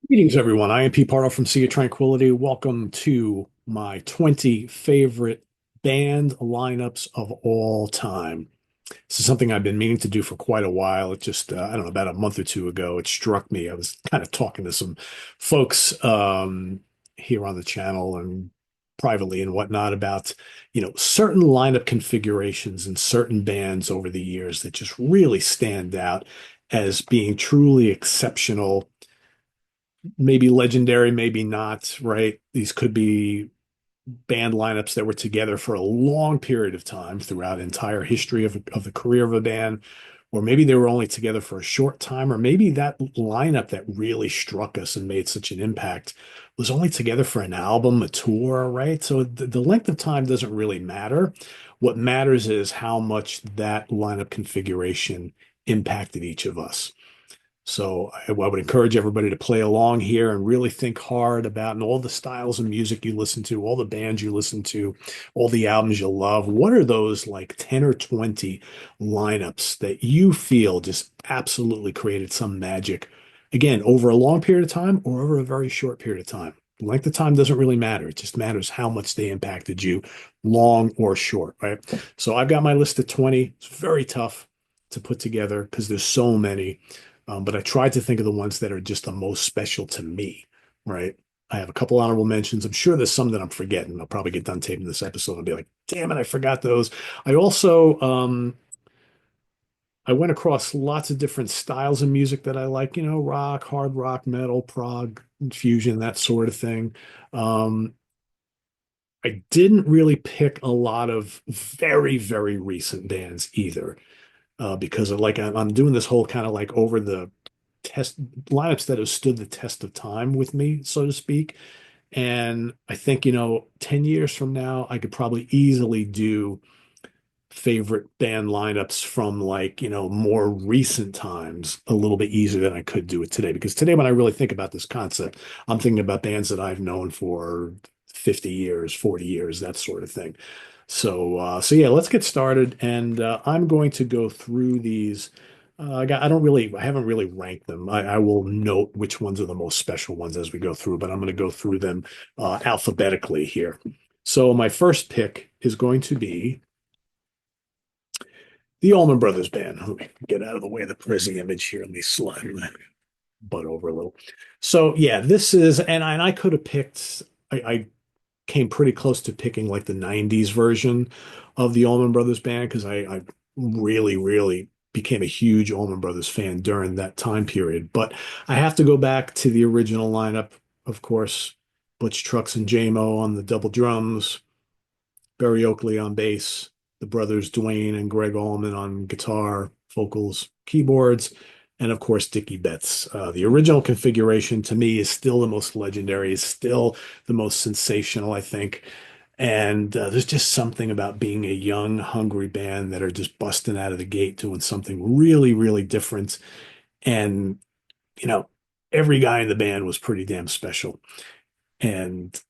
Greetings, everyone. I am Pete Pardo from Sea of Tranquility. Welcome to my 20 favorite band lineups of all time. This is something I've been meaning to do for quite a while. It just, I don't know, about a month or two ago, it struck me. I was kind of talking to some folks here on the channel and privately and whatnot about, certain lineup configurations and certain bands over the years that just really stand out as being truly exceptional, maybe legendary, maybe not, right? These could be band lineups that were together for a long period of time throughout entire history of the career of a band, or maybe they were only together for a short time, or maybe that lineup that really struck us and made such an impact was only together for an album, a tour, right? So the length of time doesn't really matter. What matters is how much that lineup configuration impacted each of us. So I would encourage everybody to play along here and really think hard about and all the styles of music you listen to, all the bands you listen to, all the albums you love. What are those like 10 or 20 lineups that you feel just absolutely created some magic? Again, over a long period of time or over a very short period of time. Length of time doesn't really matter. It just matters how much they impacted you, long or short, right? So I've got my list of 20. It's very tough to put together because there's so many. But I tried to think of the ones that are just the most special to me, right? I have a couple honorable mentions. I'm sure there's some that I'm forgetting. I'll probably get done taping this episode and be like, damn it, I forgot those. I also I went across lots of different styles of music that I like, rock, hard rock, metal, prog, fusion, that sort of thing. Um, I didn't really pick a lot of very, very recent bands either, because of like I'm doing this whole kind of like over the test lineups that have stood the test of time with me, so to speak. And I think, 10 years from now, I could probably easily do favorite band lineups from like, more recent times a little bit easier than I could do it today. Because today, when I really think about this concept, I'm thinking about bands that I've known for 50 years, 40 years, that sort of thing. So yeah, let's get started. And I'm going to go through these. I haven't really ranked them. I will note which ones are the most special ones as we go through, but I'm going to go through them alphabetically here. So my first pick is going to be the Allman Brothers Band. Let me get out of the way of the Prezi image here. Let me slide my butt over a little. So yeah, this is, and I could have picked. I came pretty close to picking like the '90s version of the Allman Brothers Band because I really, really became a huge Allman Brothers fan during that time period. But I have to go back to the original lineup, of course. Butch Trucks and JMO on the double drums, Barry Oakley on bass, the brothers Dwayne and Greg Allman on guitar, vocals, keyboards, and of course Dickie Betts. The original configuration to me is still the most legendary, is still the most sensational, I think. And there's just something about being a young, hungry band that are just busting out of the gate doing something really, really different. And, you know, every guy in the band was pretty damn special. And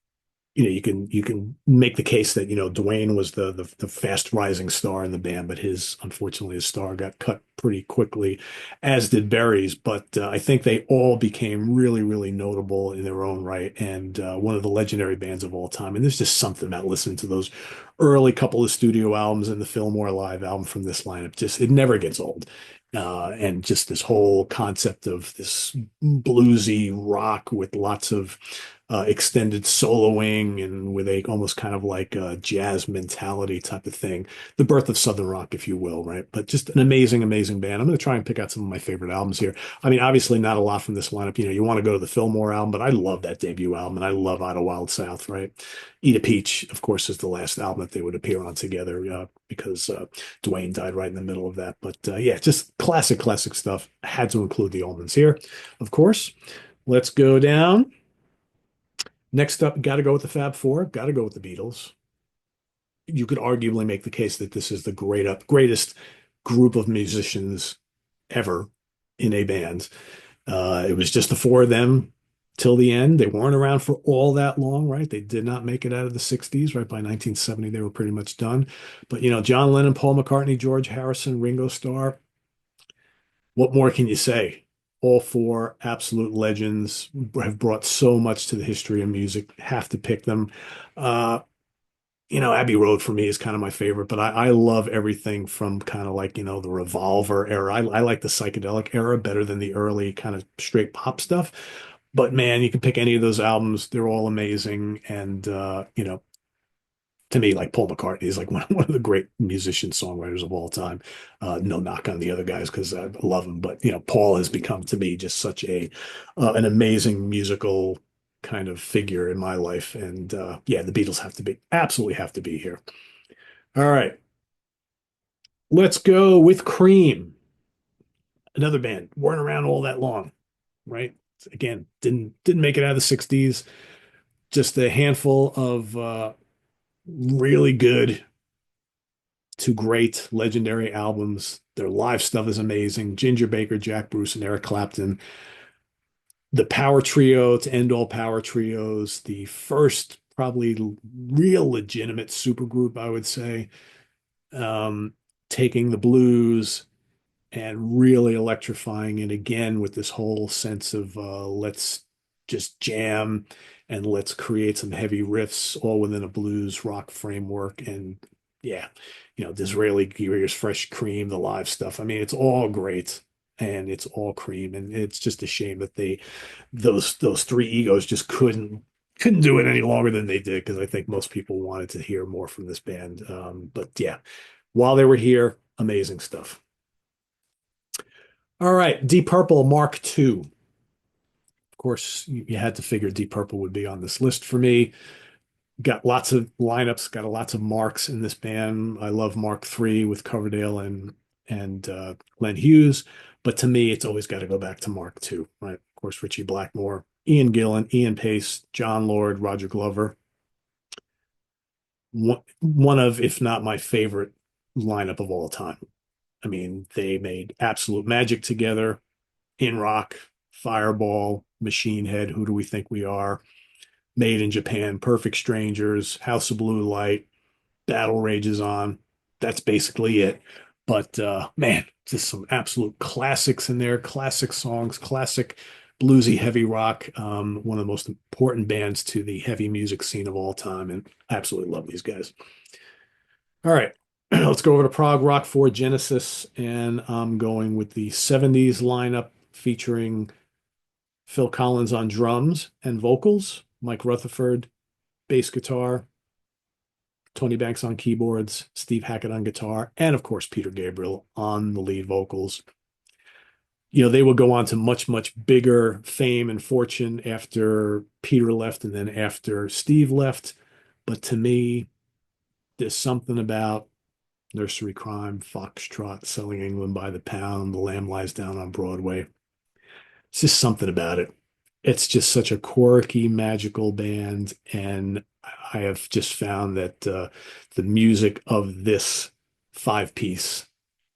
you can make the case that Dwayne was the fast rising star in the band, but his unfortunately his star got cut pretty quickly, as did Barry's. But I think they all became really really notable in their own right, and one of the legendary bands of all time. And there's just something about listening to those early couple of studio albums and the Fillmore Live album from this lineup. Just it never gets old. And just this whole concept of this bluesy rock with lots of extended soloing and with a almost kind of like a jazz mentality type of thing. The birth of Southern rock, if you will, right? But just an amazing, amazing band. I'm going to try and pick out some of my favorite albums here. I mean, obviously not a lot from this lineup. You want to go to the Fillmore album, but I love that debut album and I love Out of Wild South, right? Eat a Peach, of course, is the last album that they would appear on together because Dwayne died right in the middle of that. But yeah, just classic, classic stuff. Had to include the Allmans here, of course. Let's go down. Next up, got to go with the Fab Four, got to go with the Beatles. You could arguably make the case that this is the greatest group of musicians ever in a band. It was just the four of them till the end. They weren't around for all that long, right? They did not make it out of the 60s, right? By 1970, they were pretty much done. But, John Lennon, Paul McCartney, George Harrison, Ringo Starr, what more can you say? All four absolute legends have brought so much to the history of music. Have to pick them. Uh, Abbey Road for me is kind of my favorite, but I love everything from kind of like, the Revolver era. I like the psychedelic era better than the early kind of straight pop stuff. But man, you can pick any of those albums. They're all amazing. And, to me, like Paul McCartney is like one of the great musician songwriters of all time. No knock on the other guys because I love him, but Paul has become to me just such an amazing musical kind of figure in my life. And yeah, the Beatles absolutely have to be here. All right, let's go with Cream, another band weren't around all that long, right? Again, didn't make it out of the '60s. Just a handful of really good two great legendary albums. Their live stuff is amazing. Ginger Baker, Jack Bruce, and Eric Clapton. The power trio to end all power trios. The first probably real legitimate supergroup, I would say. Um, Taking the blues and really electrifying it again with this whole sense of let's just jam and let's create some heavy riffs all within a blues rock framework. And yeah, Disraeli Gear's Fresh Cream, the live stuff. I mean, it's all great and it's all Cream. And it's just a shame that those three egos just couldn't do it any longer than they did because I think most people wanted to hear more from this band. But yeah, while they were here, amazing stuff. All right, Deep Purple Mark II. Of course, you had to figure Deep Purple would be on this list for me. Got lots of lineups, got lots of marks in this band. I love Mark III with Coverdale and Glenn Hughes, but to me, it's always got to go back to Mark II, right? Of course, Ritchie Blackmore, Ian Gillan, Ian Pace, John Lord, Roger Glover. One of, if not my favorite lineup of all time. I mean, they made absolute magic together. In Rock, Fireball, Machine Head, Who Do We Think We Are, Made in Japan, Perfect Strangers, House of Blue Light, Battle Rages On. That's basically it. But man, just some absolute classics in there, classic songs, classic bluesy heavy rock. One of the most important bands to the heavy music scene of all time, and I absolutely love these guys. All right, let's go over to Prague Rock for Genesis, and I'm going with the '70s lineup featuring Phil Collins on drums and vocals, Mike Rutherford, bass guitar, Tony Banks on keyboards, Steve Hackett on guitar, and of course, Peter Gabriel on the lead vocals. They would go on to much, much bigger fame and fortune after Peter left and then after Steve left. But to me, there's something about Nursery Crime, Foxtrot, Selling England by the Pound, The Lamb Lies Down on Broadway. It's just something about it. It's just such a quirky, magical band, and I have just found that the music of this five piece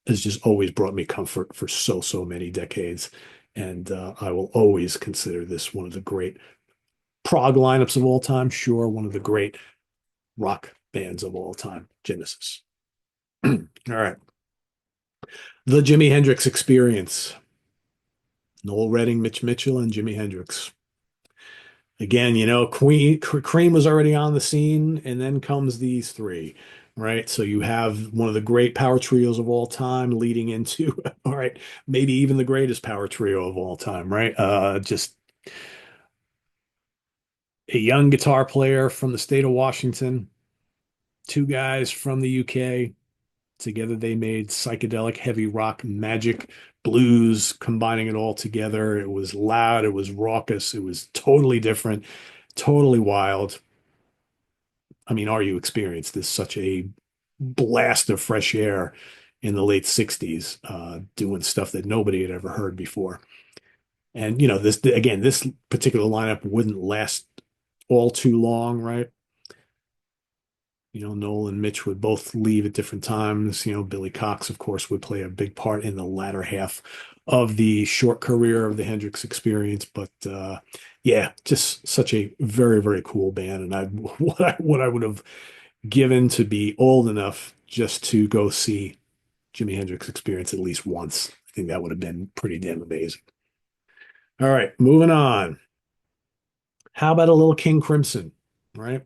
has just always brought me comfort for so many decades, and I will always consider this one of the great prog lineups of all time. Sure, one of the great rock bands of all time, Genesis. All right, the Jimi Hendrix Experience. Noel Redding, Mitch Mitchell, and Jimi Hendrix. Again, Cream was already on the scene, and then comes these three, right? So you have one of the great power trios of all time leading into, all right, maybe even the greatest power trio of all time, right? Just a young guitar player from the state of Washington, two guys from the UK. Together, they made psychedelic heavy rock magic blues, combining it all together. It was loud, it was raucous, it was totally different, totally wild. I mean, are you experienced this such a blast of fresh air in the late '60s, doing stuff that nobody had ever heard before. And this particular lineup wouldn't last all too long, right? Noel and Mitch would both leave at different times. Billy Cox, of course, would play a big part in the latter half of the short career of the Hendrix Experience. But yeah, just such a very, very cool band. And what I would have given to be old enough just to go see Jimi Hendrix Experience at least once. I think that would have been pretty damn amazing. All right, moving on. How about a little King Crimson, right?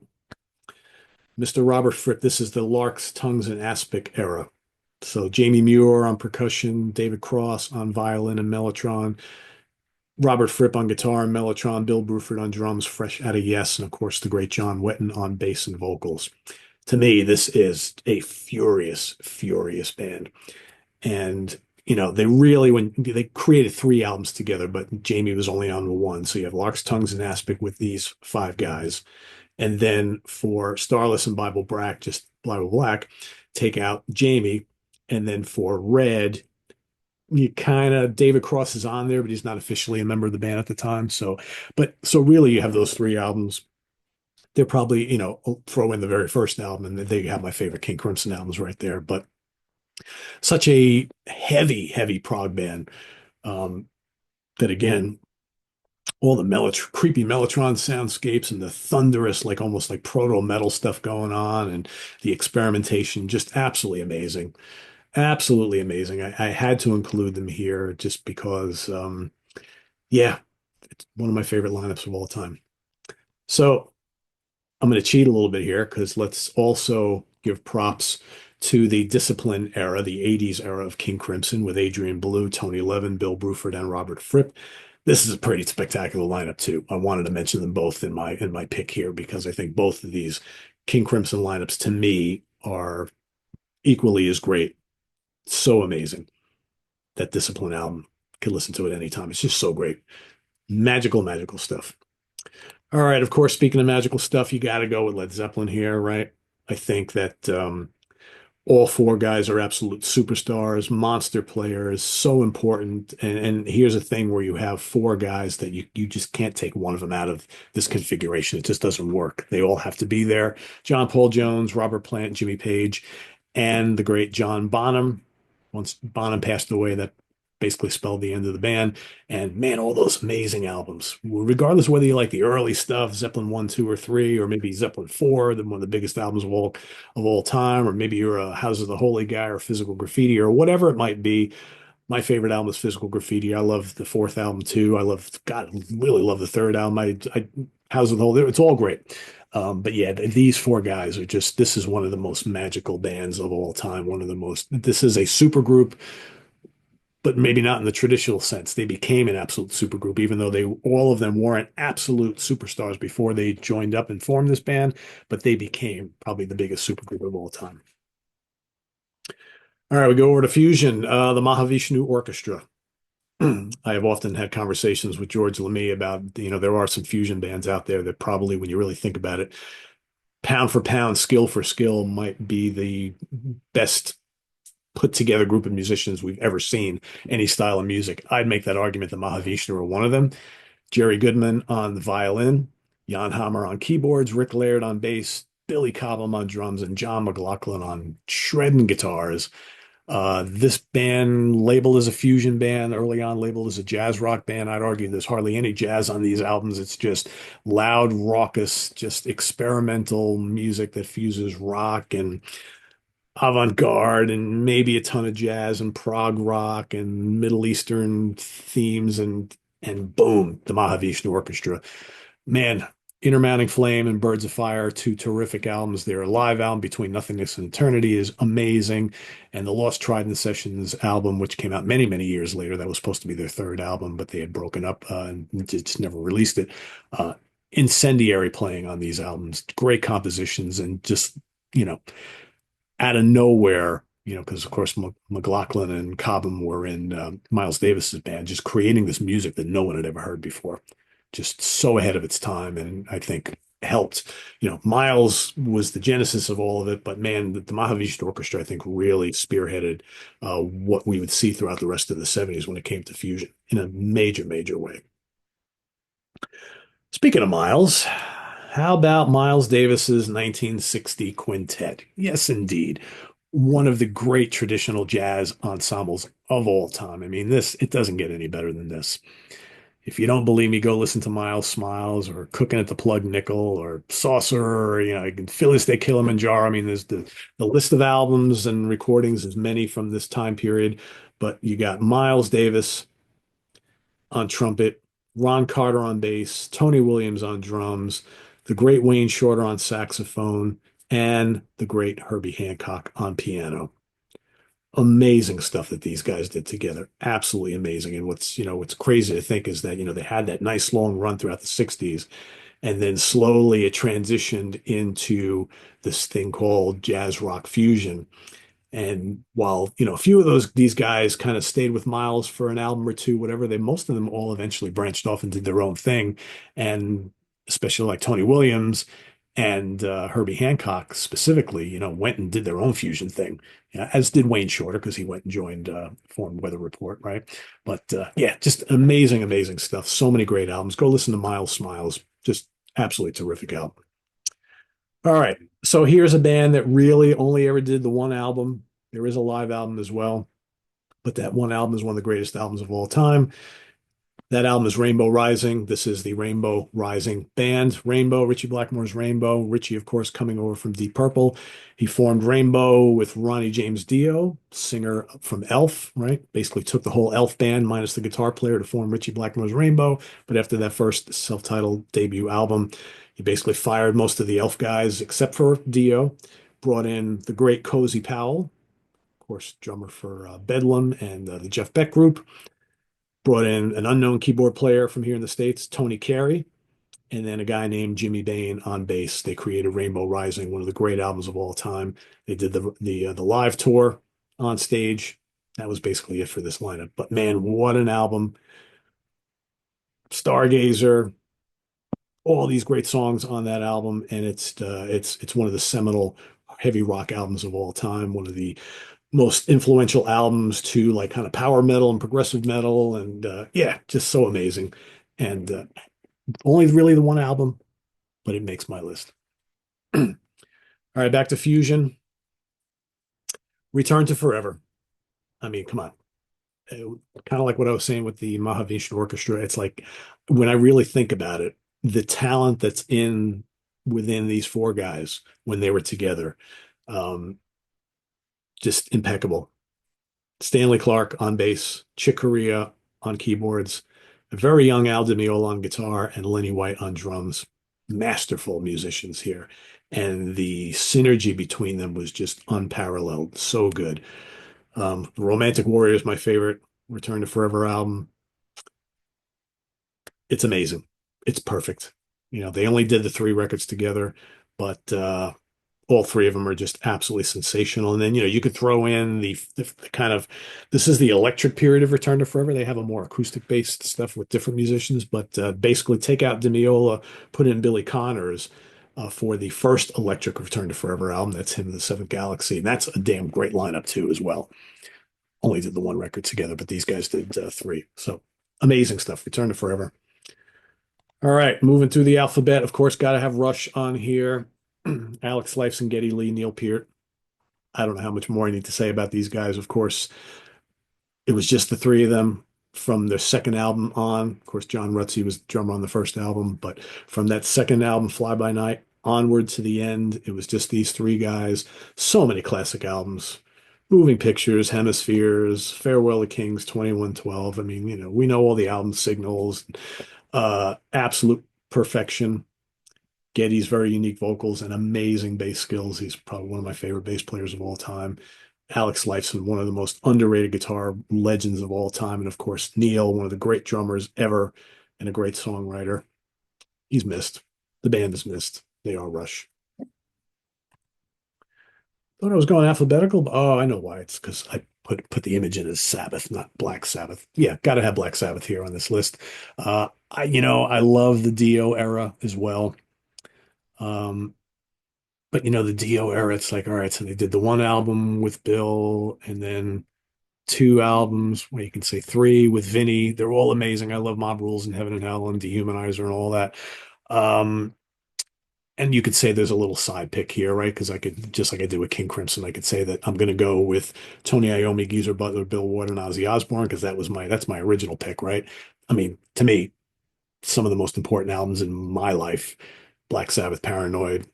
Mr. Robert Fripp. This is the Larks, Tongues, and Aspic era. So Jamie Muir on percussion, David Cross on violin and mellotron, Robert Fripp on guitar and mellotron, Bill Bruford on drums, fresh out of Yes, and of course the great John Wetton on bass and vocals. To me, this is a furious, furious band. And they really when they created three albums together, but Jamie was only on the one. So you have Larks, Tongues, and Aspic with these five guys. And then for Starless and Bible Black, just Bible Black, take out Jamie. And then for Red, you kind of David Cross is on there, but he's not officially a member of the band at the time. So really you have those three albums. They're probably, throw in the very first album, and they have my favorite King Crimson albums right there. But such a heavy, heavy prog band, um, that again, all the creepy Mellotron soundscapes and the thunderous, like almost like proto metal stuff going on, and the experimentation, just absolutely amazing. Absolutely amazing. I had to include them here just because, yeah, it's one of my favorite lineups of all time. So I'm going to cheat a little bit here because let's also give props to the Discipline era, the 80s era of King Crimson with Adrian Belew, Tony Levin, Bill Bruford, and Robert Fripp. This is a pretty spectacular lineup too. I wanted to mention them both in my pick here because I think both of these King Crimson lineups to me are equally as great. So amazing. That Discipline album. Could listen to it anytime. It's just so great. Magical, magical stuff. All right. Of course, speaking of magical stuff, you got to go with Led Zeppelin here, right? I think that all four guys are absolute superstars, monster players, so important. And here's a thing where you have four guys that you just can't take one of them out of this configuration. It just doesn't work. They all have to be there. John Paul Jones, Robert Plant, Jimmy Page, and the great John Bonham. Once Bonham passed away, that basically spelled the end of the band. And man, all those amazing albums, regardless of whether you like the early stuff, Zeppelin 1, 2, or 3, or maybe Zeppelin 4, one of the biggest albums of all time, or maybe you're a House of the Holy guy or Physical Graffiti or whatever it might be. My favorite album is Physical Graffiti. I love the fourth album too. God, really love the third album. I House of the Holy, it's all great. But yeah, these four guys are just, this is one of the most magical bands of all time. This is a super group, but maybe not in the traditional sense. They became an absolute supergroup, even though all of them weren't absolute superstars before they joined up and formed this band, but they became probably the biggest supergroup of all time. All right, we go over to Fusion, the Mahavishnu Orchestra. I have often had conversations with George LeMay about, there are some fusion bands out there that probably, when you really think about it, pound for pound, skill for skill, might be the best put together group of musicians we've ever seen, any style of music. I'd make that argument that Mahavishnu are one of them. Jerry Goodman on the violin, Jan Hammer on keyboards, Rick Laird on bass, Billy Cobham on drums, and John McLaughlin on shredding guitars. This band labeled as a fusion band, early on labeled as a jazz rock band. I'd argue there's hardly any jazz on these albums. It's just loud, raucous, just experimental music that fuses rock and avant-garde and maybe a ton of jazz and prog rock and Middle Eastern themes, and boom, the Mahavishnu Orchestra. Man, Intermounting Flame and Birds of Fire, two terrific albums. Their live album Between Nothingness and Eternity is amazing. And the Lost Trident Sessions album, which came out many, many years later, that was supposed to be their third album, but they had broken up and just never released it. Incendiary playing on these albums, great compositions, and just, you know, out of nowhere, because of course McLaughlin and Cobham were in Miles Davis's band, just creating this music that no one had ever heard before, just so ahead of its time, and I think helped. Miles was the genesis of all of it, but man, the Mahavishnu Orchestra, I think, really spearheaded what we would see throughout the rest of the '70s when it came to fusion in a major, major way. Speaking of Miles, how about Miles Davis's 1960 quintet? Yes, indeed. One of the great traditional jazz ensembles of all time. I mean, it doesn't get any better than this. If you don't believe me, go listen to Miles Smiles or Cooking at the Plug Nickel or Saucer, or, you can Phyllis Day Kilimanjaro. I mean, there's the list of albums and recordings is many from this time period, but you got Miles Davis on trumpet, Ron Carter on bass, Tony Williams on drums, the great Wayne Shorter on saxophone, and the great Herbie Hancock on piano. Amazing stuff that these guys did together. Absolutely amazing. And what's crazy to think is that, they had that nice long run throughout the 60s, and then slowly it transitioned into this thing called jazz rock fusion. And while, a few of these guys kind of stayed with Miles for an album or two, whatever, most of them all eventually branched off and did their own thing. And especially like Tony Williams and Herbie Hancock specifically, went and did their own fusion thing. Yeah, as did Wayne Shorter because he went and joined formed Weather Report, right? But yeah, just amazing, amazing stuff. So many great albums. Go listen to Miles Smiles. Just absolutely terrific album. All right. So here's a band that really only ever did the one album. There is a live album as well, but that one album is one of the greatest albums of all time. That album is Rainbow Rising. This is the Rainbow Rising Band. Rainbow, Ritchie Blackmore's Rainbow. Ritchie, of course, coming over from Deep Purple. He formed Rainbow with Ronnie James Dio, singer from Elf, right? Basically took the whole Elf band minus the guitar player to form Ritchie Blackmore's Rainbow. But after that first self-titled debut album, he basically fired most of the Elf guys except for Dio, brought in the great Cozy Powell, of course, drummer for Bedlam and the Jeff Beck Group, brought in an unknown keyboard player from here in the States, Tony Carey, and then a guy named Jimmy Bain on bass. They created Rainbow Rising, one of the great albums of all time. They did the live tour on stage. That was basically it for this lineup. But man, what an album! Stargazer, all these great songs on that album, and it's one of the seminal heavy rock albums of all time. One of the most influential albums to like kind of power metal and progressive metal, and yeah, just so amazing. And only really the one album, but it makes my list. All right, back to Fusion. Return to Forever. I mean, come on. Kind of like what I was saying with the Mahavishnu Orchestra. It's like when I really think about it, the talent that's in within these four guys when they were together, um, just impeccable. Stanley Clarke on bass, Chick Corea on keyboards, a very young Al Di Meola on guitar, and Lenny White on drums. Masterful musicians here. And the synergy between them was just unparalleled. So good. Romantic Warrior is my favorite Return to Forever album. It's amazing. It's perfect. They only did the three records together, but all three of them are just absolutely sensational. And then, you could throw in the kind of, this is the electric period of Return to Forever. They have a more acoustic based stuff with different musicians, but basically take out DeMiola, put in Billy Connors for the first electric Return to Forever album. That's him in the Seventh Galaxy. And that's a damn great lineup too, as well. Only did the one record together, but these guys did three. So amazing stuff. Return to Forever. All right, moving through the alphabet. Of course, got to have Rush on here. Alex Lifeson, Geddy Lee, Neil Peart. I don't know how much more I need to say about these guys. Of course, it was just the three of them from their second album on. Of course, John Rutsey was the drummer on the first album, but from that second album, Fly By Night, onward to the end, it was just these three guys. So many classic albums. Moving Pictures, Hemispheres, Farewell to Kings, 2112. I mean, we know all the album signals, absolute perfection. Geddy's very unique vocals and amazing bass skills. He's probably one of my favorite bass players of all time. Alex Lifeson, one of the most underrated guitar legends of all time. And of course, Neil, one of the great drummers ever and a great songwriter. He's missed. The band is missed. They are Rush. Thought I was going alphabetical. But, oh, I know why. It's because I put the image in as Sabbath, not Black Sabbath. Yeah, got to have Black Sabbath here on this list. I love the Dio era as well. Um, but the Dio era, it's like, all right, so they did the one album with Bill and then two albums, well, you can say three with Vinny. They're all amazing. I love Mob Rules and Heaven and Hell and Dehumanizer and all that. Um, and you could say there's a little side pick here, right? Because I could, just like I did with King Crimson, I could say that I'm going to go with Tony Iommi, Geezer Butler, Bill Ward, and Ozzy Osbourne because that's my original pick, right? I mean, to me, some of the most important albums in my life: Black Sabbath, Paranoid,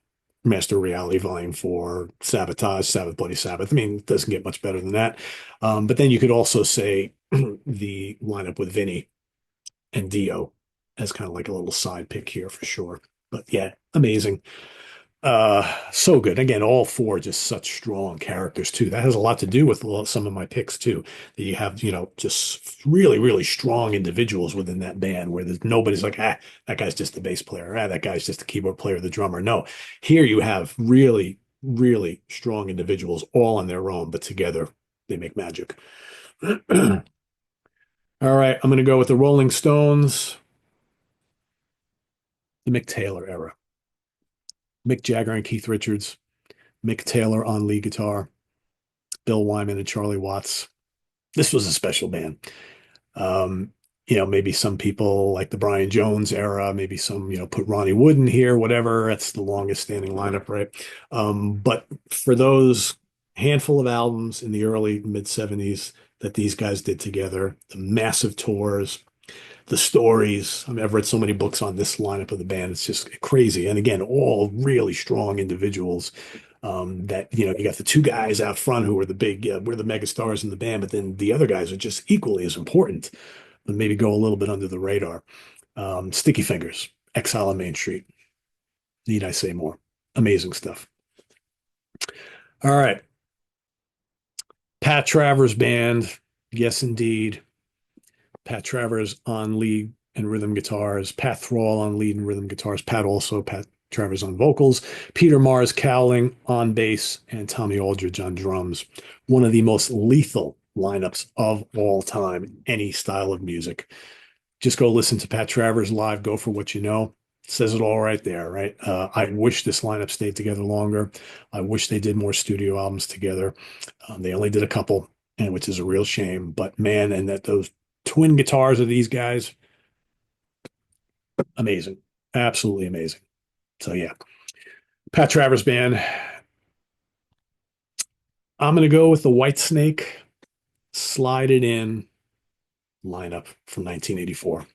Master of Reality, Volume 4, Sabotage, Sabbath, Bloody Sabbath. I mean, it doesn't get much better than that. But then you could also say the lineup with Vinny and Dio. as kind of like a little side pick here for sure. But yeah, amazing. So good. Again, all four just such strong characters too. That has a lot to do with some of my picks too. That you have, just really, really strong individuals within that band where there's nobody's like, that guy's just the bass player. That guy's just the keyboard player, the drummer. No, here you have really, really strong individuals all on their own, but together they make magic. All right, I'm going to go with the Rolling Stones, the Mick Taylor era. Mick Jagger and Keith Richards, Mick Taylor on lead guitar, Bill Wyman and Charlie Watts. This was a special band. Um, maybe some people like the Brian Jones era, maybe some, put Ronnie Wood in here, whatever. That's the longest standing lineup, right? But for those handful of albums in the early mid 70s that these guys did together, the massive tours, the stories. I mean, I've read so many books on this lineup of the band. It's just crazy. And again, all really strong individuals. That you got the two guys out front who are the big, we're the mega stars in the band, but then the other guys are just equally as important, but maybe go a little bit under the radar. Sticky Fingers, Exile on Main Street. Need I say more? Amazing stuff. All right, Pat Travers Band. Yes, indeed. Pat Travers on lead and rhythm guitars, Pat Thrall on lead and rhythm guitars, Pat Travers on vocals, Peter Mars Cowling on bass, and Tommy Aldridge on drums. One of the most lethal lineups of all time, any style of music. Just go listen to Pat Travers live, go for what you know. It says it all right there, right? I wish this lineup stayed together longer. I wish they did more studio albums together. They only did a couple, and which is a real shame. But man, and that those twin guitars of these guys, amazing, absolutely amazing. So yeah, Pat Travers Band. I'm gonna go with the Whitesnake Slide It In lineup from 1984.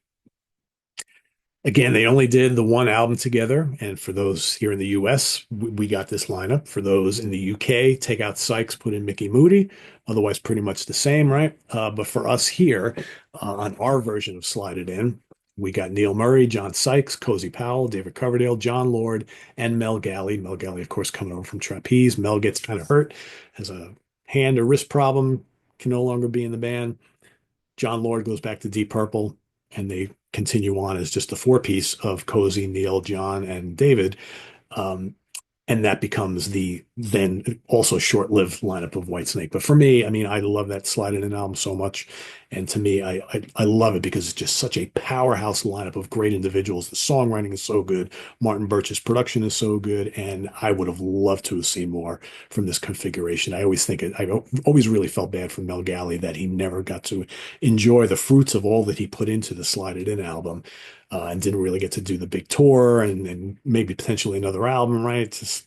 Again, they only did the one album together, and for those here in the US, we got this lineup. For those in the UK, take out Sykes, put in Mickey Moody. Otherwise, pretty much the same, right? But for us here, on our version of Slide It In, we got Neil Murray, John Sykes, Cozy Powell, David Coverdale, John Lord, and Mel Galley. Mel Galley, of course, coming over from Trapeze. Mel gets kind of hurt, has a hand or wrist problem, can no longer be in the band. John Lord goes back to Deep Purple, and they continue on as just a four piece of Cozy, Neil, John, and David. Um, and that becomes the then also short-lived lineup of Whitesnake. But for me, I mean, I love that Slide It In album so much, and to me, I love it because it's just such a powerhouse lineup of great individuals. The songwriting is so good, Martin Birch's production is so good, and I would have loved to have seen more from this configuration. I always really felt bad for Mel Galley that he never got to enjoy the fruits of all that he put into the Slide It In album. And didn't really get to do the big tour and maybe potentially another album, right? Just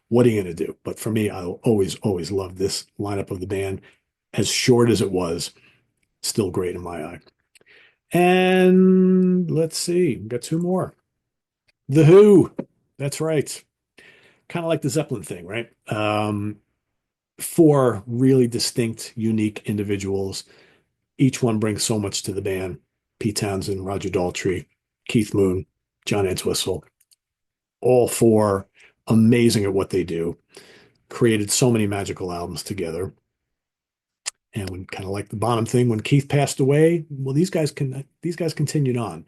what are you going to do? But for me, I always, always loved this lineup of the band. As short as it was, still great in my eye. And let's see, we got two more. The Who. That's right. Kind of like the Zeppelin thing, right? Four really distinct, unique individuals. Each one brings so much to the band. Pete Townsend, Roger Daltrey, Keith Moon, John Entwistle, all four amazing at what they do. Created so many magical albums together. And when kind of like the Bonham thing, when Keith passed away, well, these guys continued on.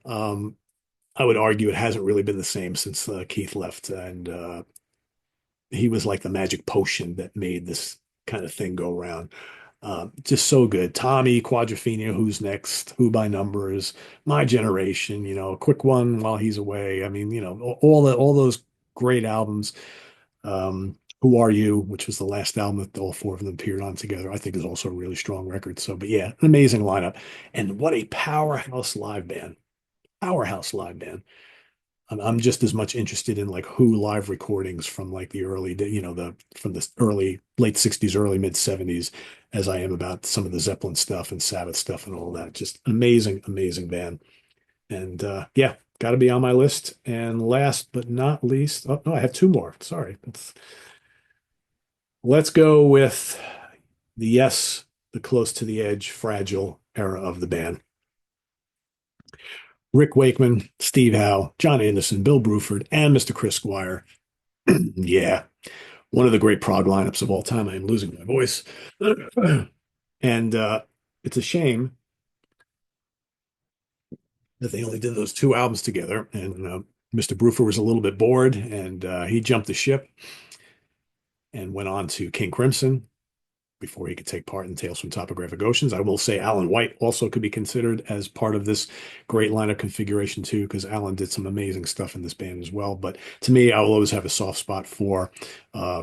Um, I would argue it hasn't really been the same since Keith left, and he was like the magic potion that made this kind of thing go around. Just so good. Tommy, Quadrophenia, Who's Next, Who by Numbers, My Generation, a quick one while he's away. I mean, all those great albums. Who Are You, which was the last album that all four of them appeared on together, I think is also a really strong record. So, but yeah, an amazing lineup. And what a powerhouse live band. Powerhouse live band. I'm just as much interested in like Who live recordings from like the early, from the early late 60s, early mid 70s, as I am about some of the Zeppelin stuff and Sabbath stuff and all that. Just amazing, amazing band. And yeah, got to be on my list. And last but not least, oh no, I have two more. Sorry. Let's go with the Yes, the Close to the Edge, Fragile era of the band. Rick Wakeman, Steve Howe, John Anderson, Bill Bruford, and Mr. Chris Squire. Yeah, one of the great prog lineups of all time. I am losing my voice. And it's a shame that they only did those two albums together. And Mr. Bruford was a little bit bored, and he jumped the ship and went on to King Crimson before he could take part in Tales from Topographic Oceans. I will say Alan White also could be considered as part of this great lineup configuration too, because Alan did some amazing stuff in this band as well. But to me, I will always have a soft spot for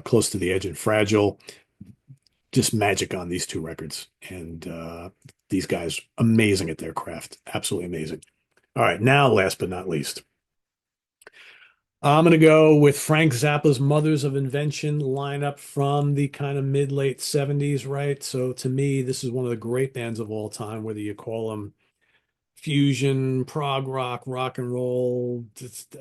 Close to the Edge and Fragile. Just magic on these two records. And these guys, amazing at their craft. Absolutely amazing. All right, now, last but not least, I'm going to go with Frank Zappa's Mothers of Invention lineup from the kind of mid late 70s, right? So to me, this is one of the great bands of all time, whether you call them fusion, prog rock, rock and roll.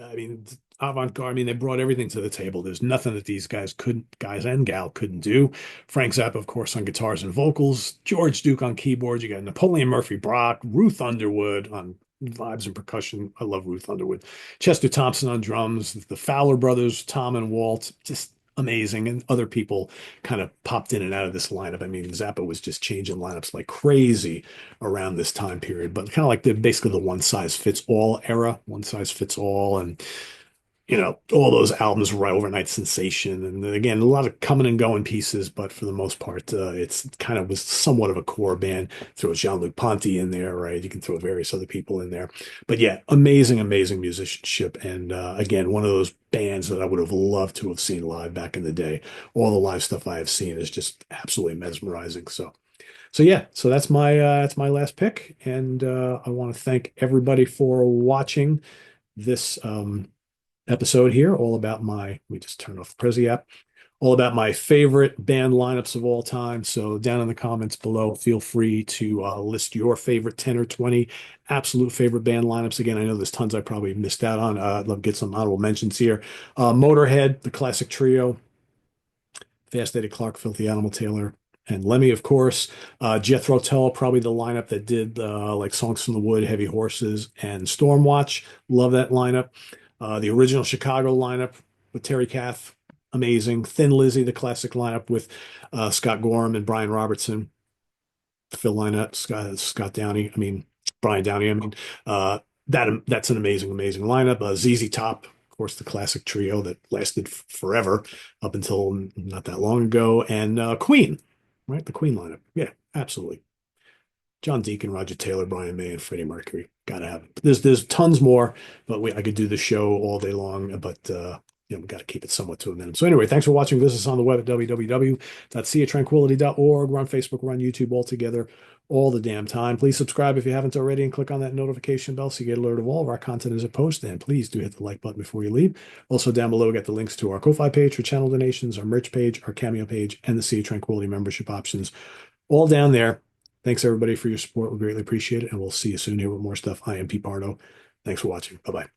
I mean, avant-garde. I mean, they brought everything to the table. There's nothing that these guys and gal couldn't do. Frank Zappa, of course, on guitars and vocals. George Duke on keyboards. You got Napoleon Murphy Brock, Ruth Underwood on vibes and percussion. I love Ruth Underwood. Chester Thompson on drums. The Fowler brothers, Tom and Walt, just amazing. And other people kind of popped in and out of this lineup. I mean, Zappa was just changing lineups like crazy around this time period, but kind of like basically the one size fits all era, one size fits all. And, all those albums were overnight sensation. And again, a lot of coming and going pieces, but for the most part, it's kind of was somewhat of a core band. Throw Jean-Luc Ponty in there, right? You can throw various other people in there. But yeah, amazing, amazing musicianship. And again, one of those bands that I would have loved to have seen live back in the day. All the live stuff I have seen is just absolutely mesmerizing. So yeah, so that's my last pick, and I want to thank everybody for watching this episode here. All about let me just turn off the Prezi app. All about my favorite band lineups of all time. So down in the comments below, feel free to list your favorite 10 or 20 absolute favorite band lineups. Again, I know there's tons I probably missed out on. I'd love to get some honorable mentions here. Motorhead, the classic trio. Fast Eddie Clarke, Filthy Animal Taylor, and Lemmy, of course. Jethro Tull, probably the lineup that did like Songs from the Wood, Heavy Horses, and Stormwatch. Love that lineup. The original Chicago lineup with Terry Kath, amazing. Thin Lizzy, the classic lineup with Scott Gorham and Brian Robertson. Phil Lynott, Scott Downey. I mean, Brian Downey. I mean, that's an amazing, amazing lineup. ZZ Top, of course, the classic trio that lasted forever up until not that long ago, and Queen, right? The Queen lineup. Yeah, absolutely. John Deacon, Roger Taylor, Brian May, and Freddie Mercury. Gotta have it. There's tons more, but I could do the show all day long, but we got to keep it somewhat to a minimum. So anyway, thanks for watching. Visit us on the web at www.seatranquility.org. We're on Facebook, we're on YouTube all together all the damn time. Please subscribe if you haven't already and click on that notification bell so you get alert of all of our content as it posts. And please do hit the like button before you leave. Also down below, we got the links to our Ko-Fi page for channel donations, our merch page, our Cameo page, and the Sea of Tranquility membership options all down there. Thanks everybody for your support. We greatly appreciate it. And we'll see you soon here with more stuff. I am Pete Pardo. Thanks for watching. Bye-bye.